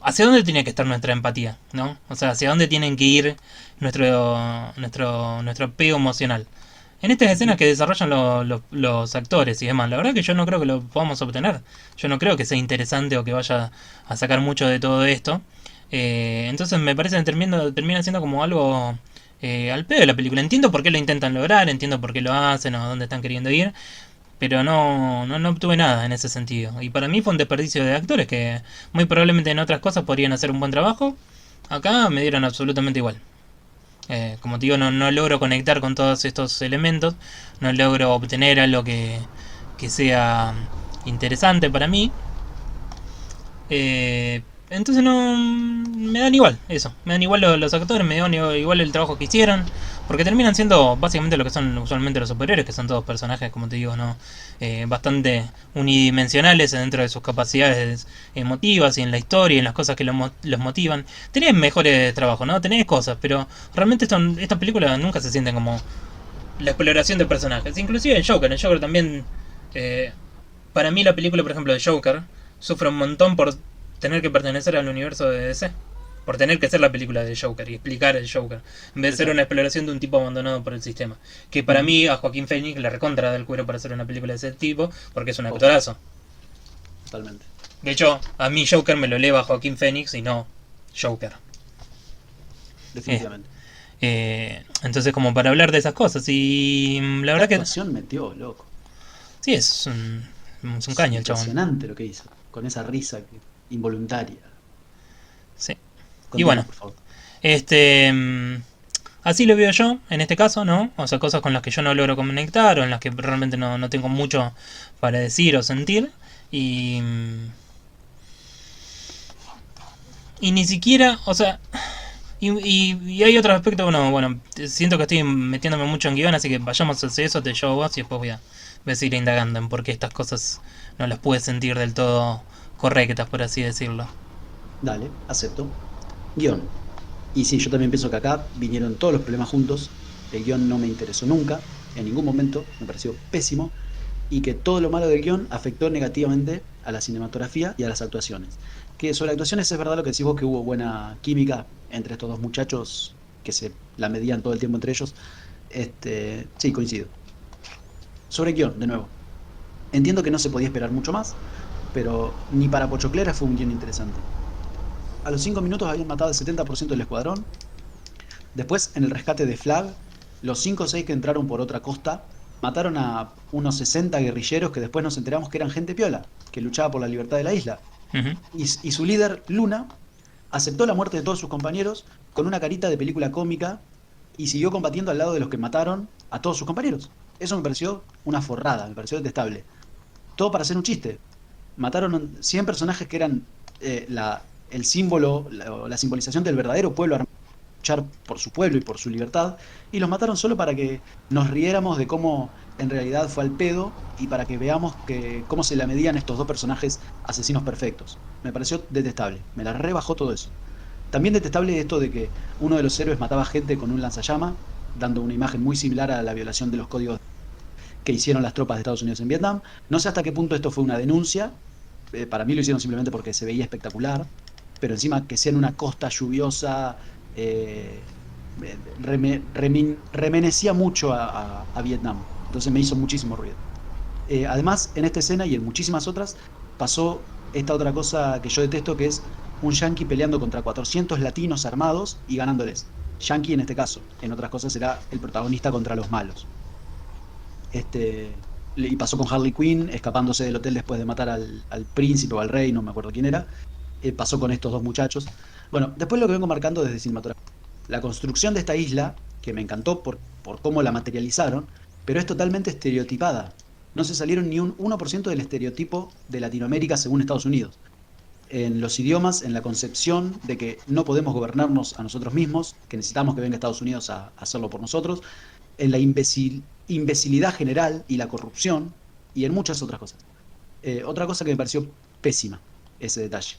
¿hacia dónde tiene que estar nuestra empatía? ¿No? O sea, ¿hacia dónde tienen que ir nuestro apego emocional? En estas escenas Ujú. que desarrollan los actores y demás, la verdad que yo no creo que lo podamos obtener. Yo no creo que sea interesante o que vaya a sacar mucho de todo esto. Entonces me parece que termina siendo como algo al pedo de la película. Entiendo por qué lo intentan lograr, entiendo por qué lo hacen o a dónde están queriendo ir, pero no obtuve nada en ese sentido. Y para mí fue un desperdicio de actores que muy probablemente en otras cosas podrían hacer un buen trabajo. Acá me dieron absolutamente igual. Como te digo, no logro conectar con todos estos elementos, no logro obtener algo que sea interesante para mí. Entonces no me dan igual eso, me dan igual los actores, me dan igual el trabajo que hicieron. Porque terminan siendo básicamente lo que son usualmente los superhéroes, que son todos personajes, como te digo, ¿no? Bastante unidimensionales dentro de sus capacidades emotivas y en la historia y en las cosas que los motivan. Tenés mejores trabajos, ¿no? Tenés cosas, pero realmente estas películas nunca se sienten como la exploración de personajes. Inclusive en Joker también... eh, para mí la película, por ejemplo, de Joker, sufre un montón por tener que pertenecer al universo de DC. Por tener que ser la película de Joker y explicar el Joker. En vez de ser una Exacto. exploración de un tipo abandonado por el sistema. Que para Ujú. mí a Joaquín Phoenix le recontra del cuero para hacer una película de ese tipo. Porque es un Posta, actorazo. totalmente. De hecho, a mí Joker me lo eleva Joaquín Phoenix y no Joker. Eh, Definitivamente. entonces como para hablar de esas cosas. Y la ¿Qué verdad que actuación metió, loco? sí, es un Es caño el chabón. impresionante lo que hizo. Con esa involuntaria. Sí. Y Continúa, bueno, por favor. Este, así lo veo yo, en este caso, ¿no? O sea, cosas con las que yo no logro conectar o en las que realmente no tengo mucho para decir o sentir. Y, y ni siquiera, o sea, y hay otro aspecto, bueno, siento que estoy metiéndome mucho en guión, así que vayamos hacia eso, te llevo vos y después voy a seguir indagando en por qué estas cosas no las pude sentir del todo correctas, por así decirlo. Dale, acepto. Guión. Y sí, yo también pienso que acá vinieron todos los problemas juntos. El guión no me interesó nunca, en ningún momento, me pareció pésimo. Y que todo lo malo del guión afectó negativamente a la cinematografía y a las actuaciones. Que sobre actuaciones es verdad lo que decís vos, que hubo buena química entre estos dos muchachos que se la medían todo el tiempo entre ellos. Sí, coincido. Sobre el guión, de nuevo. Entiendo que no se podía esperar mucho más, pero ni para Pochoclera fue un guión interesante. A los 5 minutos habían matado el 70% del escuadrón. Después, en el rescate de Flag, los 5 o 6 que entraron por otra costa mataron a unos 60 guerrilleros que después nos enteramos que eran gente piola, que luchaba por la libertad de la isla. Ujú. Y su líder, Luna, aceptó la muerte de todos sus compañeros con una carita de película cómica y siguió combatiendo al lado de los que mataron a todos sus compañeros. Eso me pareció una forrada, me pareció detestable. Todo para hacer un chiste. Mataron 100 personajes que eran el símbolo, la simbolización del verdadero pueblo armado luchar por su pueblo y por su libertad, y los mataron solo para que nos riéramos de cómo en realidad fue al pedo y para que veamos cómo se la medían estos dos personajes asesinos perfectos. Me pareció detestable, me la rebajó todo eso. También detestable esto de que uno de los héroes mataba gente con un lanzallama, dando una imagen muy similar a la violación de los códigos que hicieron las tropas de Estados Unidos en Vietnam. No sé hasta qué punto esto fue una denuncia, para mí lo hicieron simplemente porque se veía espectacular, pero encima que sea en una costa lluviosa, eh, remenecía mucho a Vietnam, entonces me hizo muchísimo ruido. Además, en esta escena y en muchísimas otras, pasó esta otra cosa que yo detesto, que es un yanqui peleando contra 400 latinos armados y ganándoles. Yankee en este caso, en otras cosas será el protagonista contra los malos. Y pasó con Harley Quinn, escapándose del hotel después de matar al príncipe o al rey, no me acuerdo quién era. Pasó con estos dos muchachos. Bueno, después lo que vengo marcando desde cinematografía. La construcción de esta isla, que me encantó por cómo la materializaron, pero es totalmente estereotipada. No se salieron ni un 1% del estereotipo de Latinoamérica según Estados Unidos. En los idiomas, en la concepción de que no podemos gobernarnos a nosotros mismos, que necesitamos que venga Estados Unidos a hacerlo por nosotros, en la imbecilidad general y la corrupción, y en muchas otras cosas. Otra cosa que me pareció pésima, ese detalle.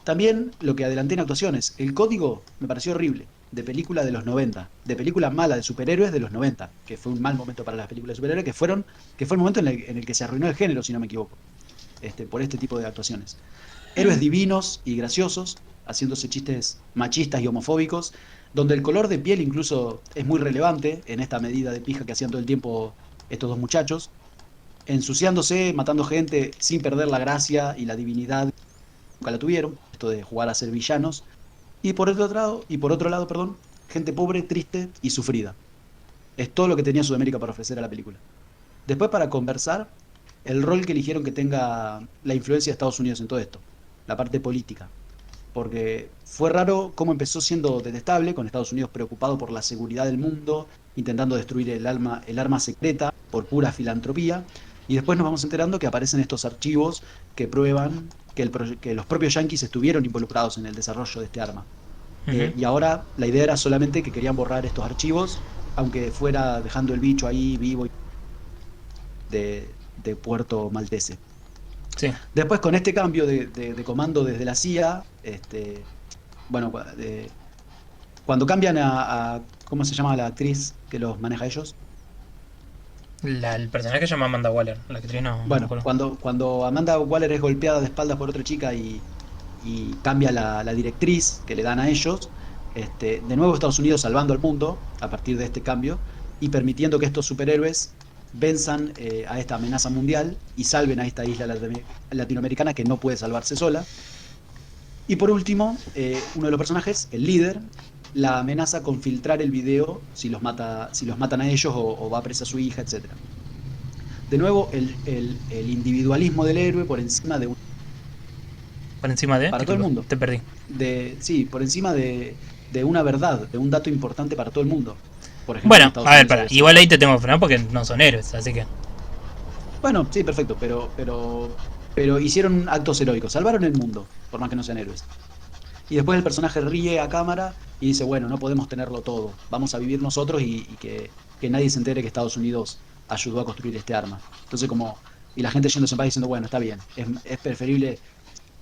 También lo que adelanté en actuaciones, el código me pareció horrible, de película de los 90, de película mala de superhéroes de los 90, que fue un mal momento para las películas de superhéroes, que fue el momento en el que se arruinó el género, si no me equivoco, por este tipo de actuaciones. Héroes divinos y graciosos, haciéndose chistes machistas y homofóbicos, donde el color de piel incluso es muy relevante en esta medida de pija que hacían todo el tiempo estos dos muchachos, ensuciándose, matando gente sin perder la gracia y la divinidad, nunca la tuvieron, esto de jugar a ser villanos, y por otro lado, perdón, gente pobre, triste y sufrida. Es todo lo que tenía Sudamérica para ofrecer a la película. Después, para conversar, el rol que eligieron que tenga la influencia de Estados Unidos en todo esto, la parte política. Porque fue raro cómo empezó siendo detestable, con Estados Unidos preocupado por la seguridad del mundo, intentando destruir el arma secreta por pura filantropía, y después nos vamos enterando que aparecen estos archivos que prueban que los propios yanquis estuvieron involucrados en el desarrollo de este arma. Ujú. Y ahora la idea era solamente que querían borrar estos archivos aunque fuera dejando el bicho ahí vivo de Puerto Maltese. Sí. Después con este cambio de comando desde la CIA, bueno, cuando cambian ¿cómo se llama la actriz que los maneja a ellos? El personaje se llama Amanda Waller, la actriz no me Bueno, acuerdo. cuando Amanda Waller es golpeada de espaldas por otra chica y cambia la directriz que le dan a ellos, de nuevo Estados Unidos salvando al mundo a partir de este cambio y permitiendo que estos superhéroes venzan a esta amenaza mundial y salven a esta isla latinoamericana que no puede salvarse sola. Y por último, uno de los personajes, el líder, la amenaza con filtrar el video si los matan a ellos o va presa su hija, etcétera. De nuevo, el individualismo del héroe por encima de Por encima de... para todo el Disculpa, mundo. te perdí. Sí, por encima de una verdad, de un dato importante para todo el mundo. Por ejemplo, en Bueno, Estados a ver, Unidos para. es. Igual ahí te tengo que frenar porque no son héroes, así que... Bueno, sí, perfecto, pero hicieron actos heroicos, salvaron el mundo, por más que no sean héroes. Y después el personaje ríe a cámara y dice, bueno, no podemos tenerlo todo, vamos a vivir nosotros y que nadie se entere que Estados Unidos ayudó a construir este arma. Entonces y la gente yéndose en paz diciendo, bueno, está bien, es preferible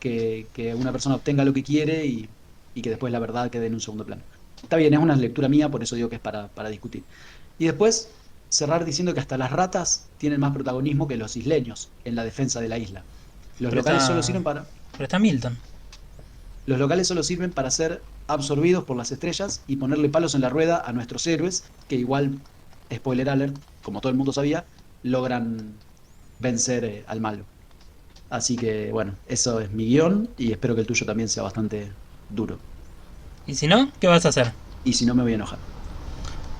que una persona obtenga lo que quiere y que después la verdad quede en un segundo plano. Está bien, es una lectura mía, por eso digo que es para discutir. Y después cerrar diciendo que hasta las ratas tienen más protagonismo que los isleños en la defensa de la isla. Los Pero locales solo está... sirven para, Pero está Milton. los locales solo sirven para ser absorbidos por las estrellas y ponerle palos en la rueda a nuestros héroes, que igual, spoiler alert, como todo el mundo sabía, logran vencer al malo. Así que bueno, eso es mi guión y espero que el tuyo también sea bastante duro. Y si no, ¿qué vas a hacer? Y si no, me voy a enojar.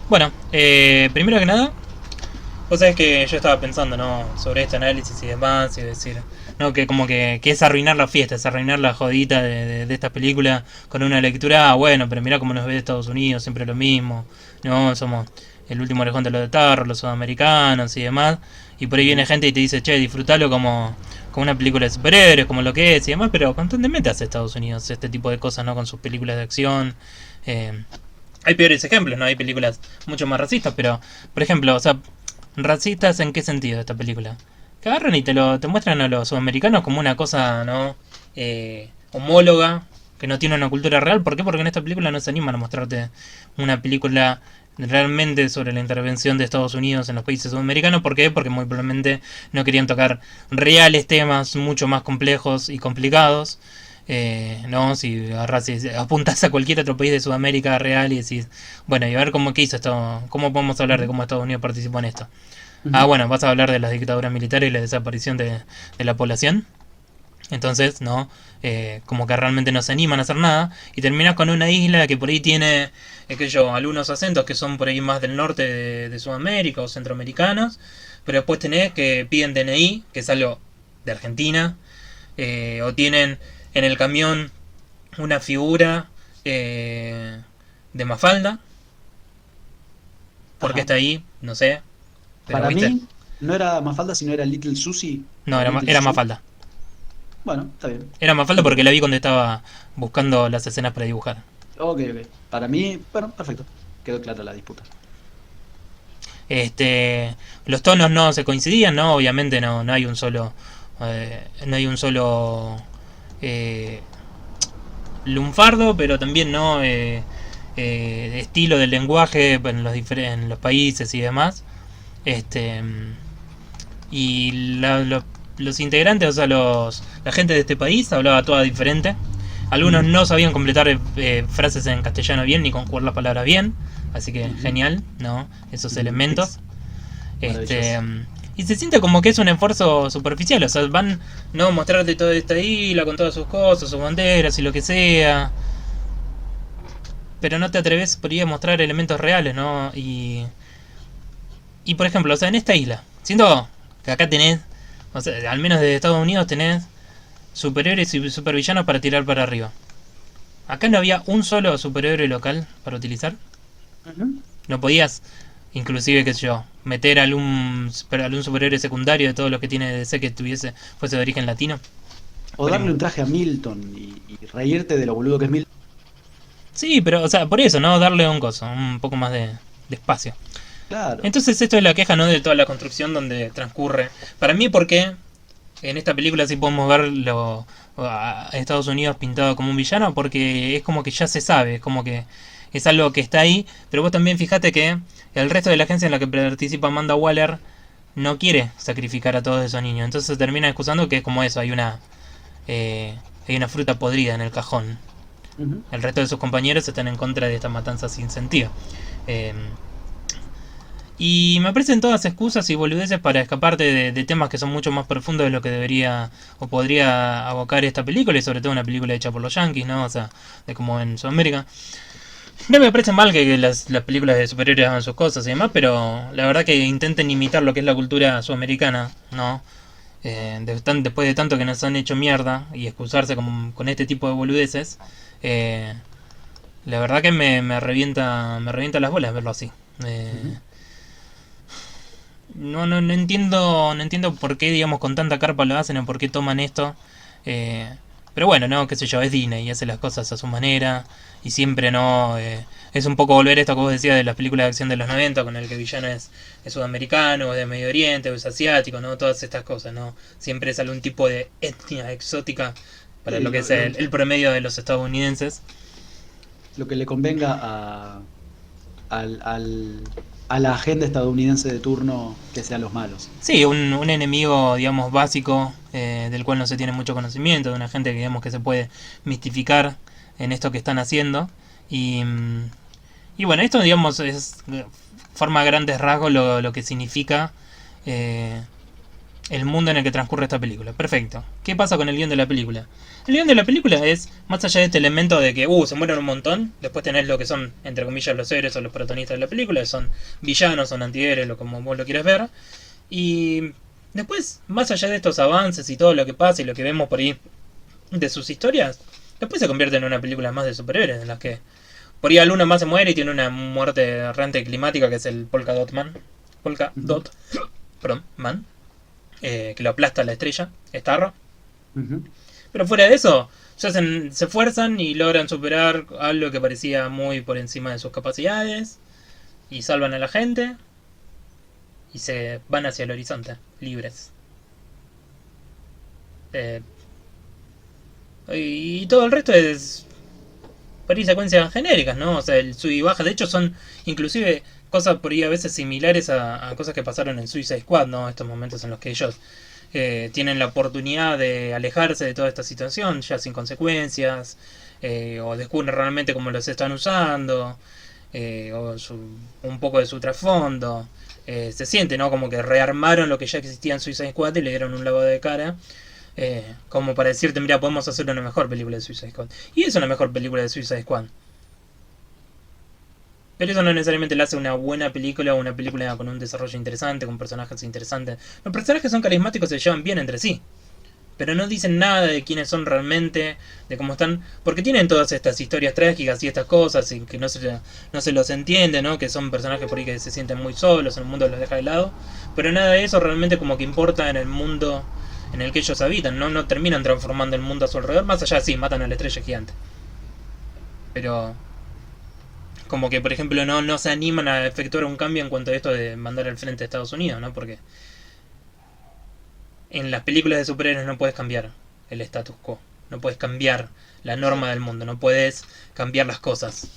Bueno, primero que nada, vos sabés que yo estaba pensando, ¿no? Sobre este análisis y demás, y decir, ¿no? Que como que es arruinar la fiesta, es arruinar la jodita de esta película con una lectura, bueno, pero mira cómo nos ve Estados Unidos, siempre lo mismo, ¿no? Somos el último orejón de los de tarro, los sudamericanos y demás, y por ahí viene Ujú. gente y te dice, che, disfrutalo como una película de superhéroes, como lo que es y demás, pero constantemente hace Estados Unidos este tipo de cosas, ¿no? Con sus películas de acción. eh, Hay peores ejemplos, ¿no? Hay películas mucho más racistas, pero, por ejemplo, o sea, ¿racistas en qué sentido esta película? Que agarran y te muestran a los sudamericanos como una cosa, ¿no? Homóloga, que no tiene una cultura real. ¿Por qué? Porque en esta película no se animan a mostrarte una película realmente sobre la intervención de Estados Unidos en los países sudamericanos. ¿Por qué? Porque muy probablemente no querían tocar reales temas mucho más complejos y complicados. No, si agarras y apuntas a cualquier otro país de Sudamérica real y decís, bueno, y a ver cómo qué hizo esto, cómo podemos hablar de Ujú. cómo Estados Unidos participó en esto. Ah, Ujú. bueno, vas a hablar de las dictaduras militares y la desaparición de la población. Entonces, no, como que realmente no se animan a hacer nada. Y terminas con una isla que por ahí tiene, qué sé yo, algunos acentos que son por ahí más del norte de Sudamérica o centroamericanos. Pero después tenés que piden DNI, que es algo de Argentina. O tienen en el camión una figura de Mafalda. ¿Por qué Ajá. está ahí? No sé. Pero Para viste, mí, no era Mafalda, sino era Little Susie no, o Little era Sue. Mafalda. Bueno, está bien. Era Mafalda Ok, porque la vi cuando estaba buscando las escenas para dibujar. ok. Para mí, bueno, perfecto. Quedó clara la disputa. Este, los tonos no se coincidían, ¿no? Obviamente no hay un solo. No hay un solo. eh, Lunfardo, pero también no. Estilo del lenguaje en los países y demás. Este. Y los integrantes, o sea, la gente de este país hablaba toda diferente. Algunos Ujú, no sabían completar frases en castellano bien ni conjugar las palabras bien. Así que ujú, genial, ¿no? Esos ujú. elementos. Este, Maravilloso. y se siente como que es un esfuerzo superficial. O sea, van no mostrarte toda esta isla con todas sus cosas, sus banderas y lo que sea. Pero no te atreves por ahí a mostrar elementos reales, ¿no? Y por ejemplo, o sea, en esta isla, siento que acá tenés, o sea, al menos de Estados Unidos tenés superhéroes y supervillanos para tirar para arriba. Acá no había un solo superhéroe local para utilizar. Ujú. No podías, inclusive, qué sé yo, meter algún superhéroe secundario de todo lo que tiene DC que fuese de origen latino. O darle un traje a Milton y reírte de lo boludo que es Milton. Sí, pero, o sea, por eso, ¿no? Darle un coso, un poco más de despacio. Claro. Entonces esto es la queja, ¿no? De toda la construcción donde transcurre. Para mí, porque en esta película sí podemos ver a Estados Unidos pintado como un villano, porque es como que ya se sabe, es como que es algo que está ahí, pero vos también fíjate que el resto de la agencia en la que participa Amanda Waller no quiere sacrificar a todos esos niños, entonces se termina excusando que es como eso, hay una fruta podrida en el cajón. Ujú. El resto de sus compañeros están en contra de esta matanza sin sentido. Eh, y me aparecen todas excusas y boludeces para escaparte de temas que son mucho más profundos de lo que debería o podría abocar esta película, y sobre todo una película hecha por los yankees, ¿no? O sea, de como en Sudamérica. No me parece mal que las películas de superhéroes hagan sus cosas y demás, pero la verdad que intenten imitar lo que es la cultura sudamericana, ¿no? Después de tanto que nos han hecho mierda y excusarse con este tipo de boludeces, eh, la verdad que me revienta las bolas verlo así. Ujú. Eh, no entiendo por qué, digamos, con tanta carpa lo hacen o por qué toman esto. Eh, pero bueno, no, qué sé yo, es Disney y hace las cosas a su manera. Y siempre no. Es un poco volver a esto que vos decías de las películas de acción de los 90 con el que el villano es sudamericano, o de Medio Oriente, o es asiático, ¿no? Todas estas cosas, ¿no? Siempre es algún tipo de etnia exótica para Sí, lo que es el promedio de los estadounidenses. lo que le convenga a la agenda estadounidense de turno que sean los malos. Sí, un enemigo, digamos, básico, del cual no se tiene mucho conocimiento, de una gente que, digamos, que se puede mistificar en esto que están haciendo. Y, y bueno, esto, digamos, forma a grandes rasgos lo que significa eh, el mundo en el que transcurre esta película. Perfecto. ¿Qué pasa con el guión de la película? El guión de la película es, más allá de este elemento de que, se mueren un montón, después tenés lo que son, entre comillas, los héroes o los protagonistas de la película, que son villanos, son antihéroes, o como vos lo quieras ver. Y después, más allá de estos avances y todo lo que pasa y lo que vemos por ahí de sus historias, después se convierte en una película más de superhéroes, en las que por ahí alguno más se muere y tiene una muerte errante climática, que es el Polka Dot Man. Polka Ujú. Dot, perdón, Man, que lo aplasta la estrella, Starro. Ujú. Pero fuera de eso, se esfuerzan y logran superar algo que parecía muy por encima de sus capacidades, y salvan a la gente y se van hacia el horizonte, libres. Eh, y todo el resto es por ahí secuencias genéricas, ¿no? O sea, el sub y baja. De hecho, son inclusive cosas por ahí a veces similares a cosas que pasaron en Suicide Squad, ¿no? Estos momentos en los que ellos tienen la oportunidad de alejarse de toda esta situación, ya sin consecuencias, o descubren realmente cómo los están usando, un poco de su trasfondo. Se siente, ¿no? Como que rearmaron lo que ya existía en Suicide Squad y le dieron un lavado de cara. Como para decirte, mira, podemos hacer una mejor película de Suicide Squad. Y es una mejor película de Suicide Squad. Pero eso no necesariamente le hace una buena película o una película con un desarrollo interesante, con personajes interesantes. Los personajes son carismáticos y se llevan bien entre sí. Pero no dicen nada de quiénes son realmente, de cómo están. Porque tienen todas estas historias trágicas y estas cosas y que no se los entiende, ¿no? Que son personajes por ahí que se sienten muy solos, en el mundo los deja de lado. Pero nada de eso realmente como que importa en el mundo en el que ellos habitan. No terminan transformando el mundo a su alrededor. Más allá, sí, matan a la estrella gigante. Pero como que, por ejemplo, no se animan a efectuar un cambio en cuanto a esto de mandar al frente a Estados Unidos, ¿no? Porque en las películas de superhéroes no puedes cambiar el status quo, no puedes cambiar la norma del mundo, no puedes cambiar las cosas.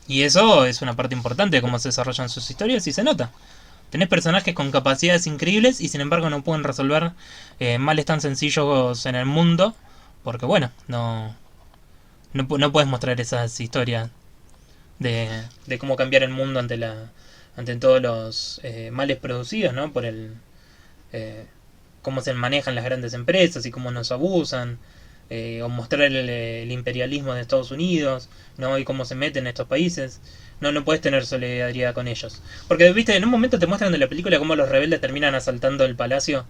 Y eso es una parte importante de cómo se desarrollan sus historias y se nota. Tenés personajes con capacidades increíbles y sin embargo no pueden resolver males tan sencillos en el mundo porque, bueno, no puedes mostrar esas historias de cómo cambiar el mundo ante todos los males producidos, ¿no? Por eh, cómo se manejan las grandes empresas y cómo nos abusan, o mostrar el imperialismo de Estados Unidos, ¿no? Y cómo se meten en estos países. No puedes tener solidaridad con ellos. Porque, viste, en un momento te muestran en la película cómo los rebeldes terminan asaltando el palacio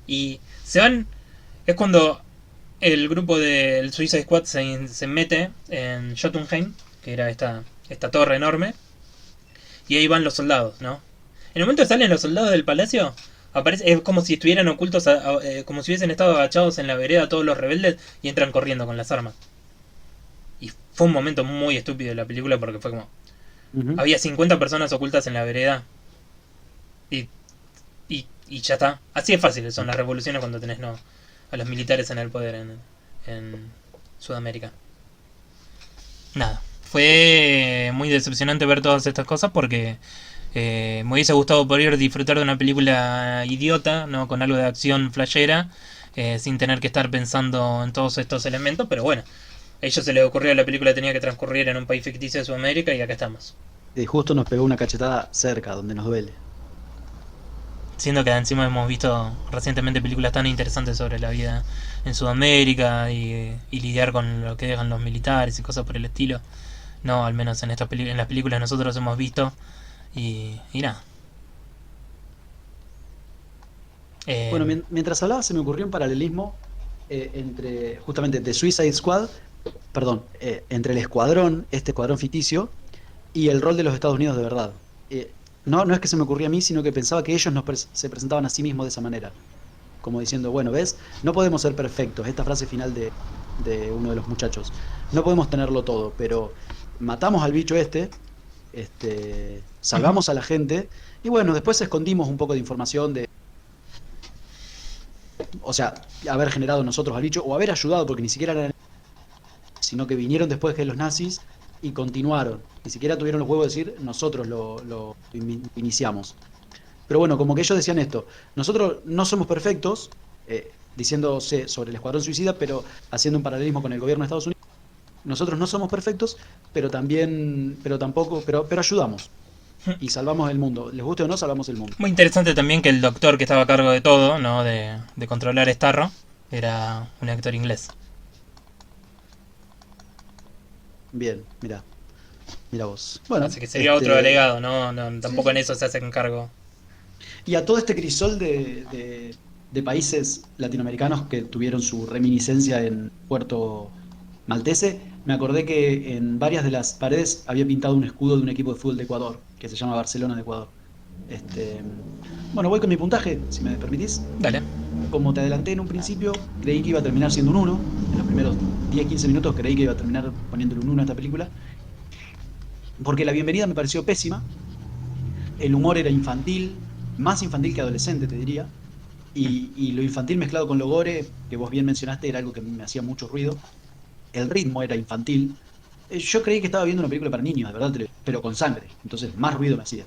y se van. Es cuando el grupo del Suicide Squad se mete en Jotunheim, que era esta torre enorme, y ahí van los soldados, ¿no? En el momento que salen los soldados del palacio, es como si estuvieran ocultos, como si hubiesen estado agachados en la vereda todos los rebeldes y entran corriendo con las armas. Y fue un momento muy estúpido de la película porque fue como, Ujú. Había 50 personas ocultas en la vereda y, y ya está. Así es fácil son las revoluciones cuando tenés no a los militares en el poder en Sudamérica. Nada. Fue muy decepcionante ver todas estas cosas porque me hubiese gustado poder disfrutar de una película idiota, ¿no? Con algo de acción flashera, sin tener que estar pensando en todos estos elementos, pero bueno, a ellos se les ocurrió que la película tenía que transcurrir en un país ficticio de Sudamérica y acá estamos. Y justo nos pegó una cachetada cerca, donde nos duele. Siendo que encima hemos visto recientemente películas tan interesantes sobre la vida en Sudamérica y lidiar con lo que dejan los militares y cosas por el estilo. No, al menos en en las películas nosotros hemos visto y nada. Eh, Bueno, mientras hablaba se me ocurrió un paralelismo entre justamente The Suicide Squad, perdón, entre el escuadrón, este escuadrón ficticio, y el rol de los Estados Unidos de verdad. No es que se me ocurría a mí, sino que pensaba que ellos se presentaban a sí mismos de esa manera, como diciendo, bueno, ¿ves? No podemos ser perfectos, esta frase final de uno de los muchachos. No podemos tenerlo todo, pero matamos al bicho uh-huh. salvamos a la gente, y bueno, después escondimos un poco de información o sea, haber generado nosotros al bicho, o haber ayudado, porque ni siquiera eran, sino que vinieron después que los nazis y continuaron. Ni siquiera tuvieron los huevos de decir, nosotros lo iniciamos. Pero bueno, como que ellos decían esto, nosotros no somos perfectos, diciéndose sobre el escuadrón suicida, pero haciendo un paralelismo con el gobierno de Estados Unidos, nosotros no somos perfectos, pero también, pero tampoco, pero ayudamos y salvamos el mundo. Les guste o no, salvamos el mundo. Muy interesante también que el doctor que estaba a cargo de todo, ¿no? De controlar Starro, era un actor inglés. Bien, mira vos. Así Bueno, que sería otro agregado, ¿no? No sí, tampoco en sí. eso se hacen cargo. Y a todo este crisol de países latinoamericanos que tuvieron su reminiscencia en Puerto Maltese, me acordé que en varias de las paredes había pintado un escudo de un equipo de fútbol de Ecuador, que se llama Barcelona de Ecuador. Este, bueno, voy con mi puntaje, si me permitís. Dale. Como te adelanté en un principio, creí que iba a terminar siendo un uno. En los primeros 10 15 minutos creí que iba a terminar poniéndole un uno a esta película, porque la bienvenida me pareció pésima, el humor era infantil, más infantil que adolescente, te diría. Y lo infantil mezclado con lo gore, que vos bien mencionaste, era algo que me hacía mucho ruido. El ritmo era infantil. Yo creí que estaba viendo una película para niños, de verdad, pero con sangre. Entonces, más ruido me hacía.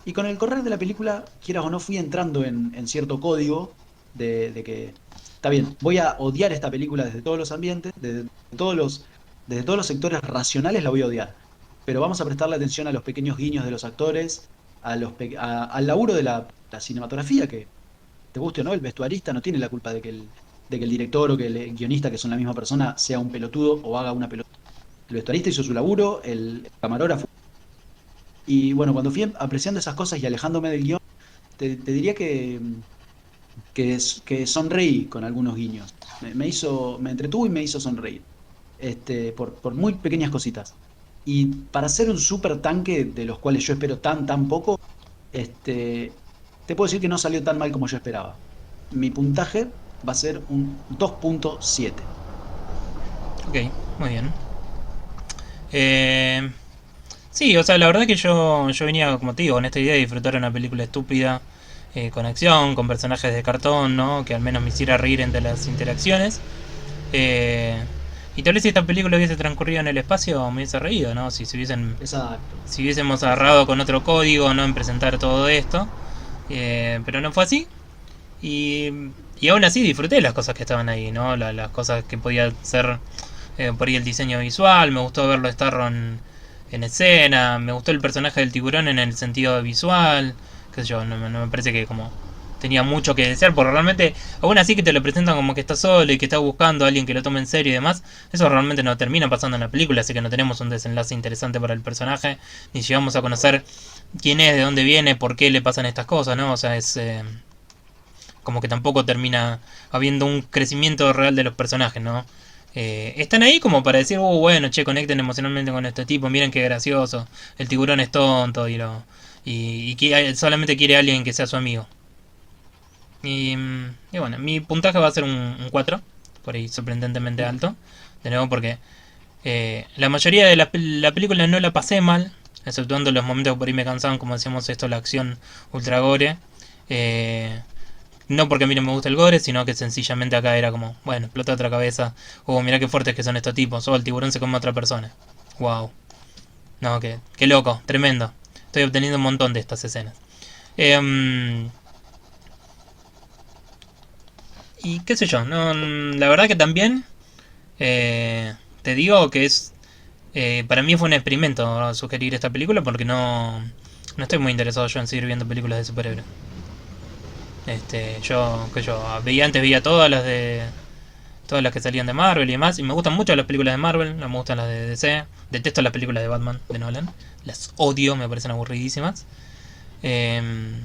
Y con el correr de la película, quieras o no, fui entrando en cierto código de que, está bien, voy a odiar esta película desde todos los ambientes, desde todos los sectores racionales la voy a odiar. Pero vamos a prestarle atención a los pequeños guiños de los actores, al laburo de la cinematografía, que te guste o no, el vestuarista no tiene la culpa de que el director o que el guionista, que son la misma persona, sea un pelotudo o haga una pelota. El vestuarista hizo su laburo, el camarógrafo. Y bueno, cuando fui apreciando esas cosas y alejándome del guión, te diría que sonreí con algunos guiños. Me entretuvo y me hizo sonreír. Por muy pequeñas cositas. Y para ser un super tanque, de los cuales yo espero tan poco, te puedo decir que no salió tan mal como yo esperaba. Mi puntaje va a ser un 2.7. Ok, muy bien. Eh, sí, o sea, la verdad que yo venía, como te digo, con esta idea de disfrutar una película estúpida, con acción, con personajes de cartón, ¿no? Que al menos me hiciera reír entre las interacciones. Eh, y tal vez si esta película hubiese transcurrido en el espacio me hubiese reído, ¿no? Exacto. Si hubiésemos agarrado con otro código, ¿no? En presentar todo esto. Pero no fue así. Y, y aún así disfruté las cosas que estaban ahí, ¿no? Las cosas que podía ser por ahí el diseño visual, me gustó verlo Starro en escena, me gustó el personaje del tiburón en el sentido visual, qué sé yo, no me parece que como tenía mucho que desear, porque realmente, aún así que te lo presentan como que está solo y que está buscando a alguien que lo tome en serio y demás, eso realmente no termina pasando en la película, así que no tenemos un desenlace interesante para el personaje, ni llegamos a conocer quién es, de dónde viene, por qué le pasan estas cosas, ¿no? O sea, es como que tampoco termina habiendo un crecimiento real de los personajes, ¿no? Están ahí como para decir, bueno, che, conecten emocionalmente con este tipo, miren qué gracioso, el tiburón es tonto y solamente quiere a alguien que sea su amigo. Y bueno, mi puntaje va a ser un 4, por ahí sorprendentemente alto, de nuevo porque la mayoría de la película no la pasé mal, exceptuando los momentos que por ahí me cansaban, como decíamos esto, la acción ultra gore. Eh, no porque a mí no me gusta el gore, sino que sencillamente acá era como, bueno, explota otra cabeza, o mirá qué fuertes que son estos tipos, o el tiburón se come a otra persona. Wow. No, qué loco, tremendo. Estoy obteniendo un montón de estas escenas. Em, y qué sé yo, no, la verdad que también te digo que es para mí fue un experimento sugerir esta película porque no estoy muy interesado yo en seguir viendo películas de superhéroes. Antes veía todas las que salían de Marvel y demás, y me gustan mucho las películas de Marvel, no me gustan las de DC, detesto las películas de Batman de Nolan, las odio, me parecen aburridísimas. Em,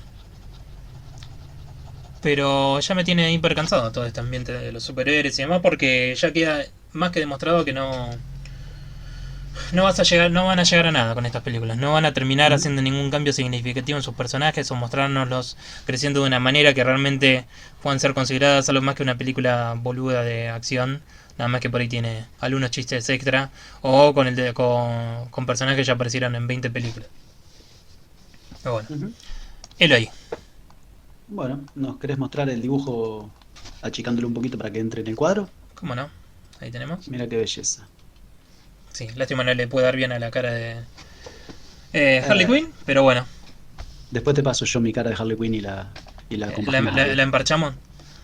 pero ya me tiene hiper cansado todo este ambiente de los superhéroes y demás porque ya queda más que demostrado que no van a llegar a nada con estas películas. No van a terminar Ujú. haciendo ningún cambio significativo en sus personajes o mostrárnoslos creciendo de una manera que realmente puedan ser consideradas algo más que una película boluda de acción. Nada más que por ahí tiene algunos chistes extra o con personajes que ya aparecieron en 20 películas. Pero bueno, Ujú. Eloy, Bueno, ¿nos querés mostrar el dibujo achicándolo un poquito para que entre en el cuadro? ¿cómo no? Ahí tenemos. Mira qué belleza. Sí, lástima no le puede dar bien a la cara de Harley Eh, Quinn, pero bueno, Después te paso yo mi cara de Harley Quinn y la compaginás la bien. emparchamos.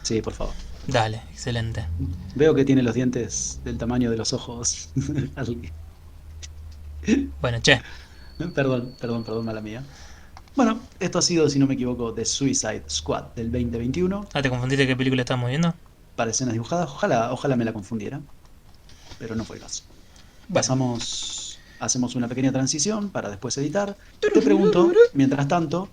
Sí, por favor. Dale, excelente. Veo que tiene los dientes del tamaño de los ojos. Harley. Bueno, che, Perdón, mala mía. Bueno, esto ha sido, si no me equivoco, The Suicide Squad del 2021 ¿te confundiste qué película estamos viendo? para escenas dibujadas. Ojalá me la confundiera, pero no fue el caso. Bueno, Hacemos una pequeña transición para después editar. Te pregunto, mientras tanto,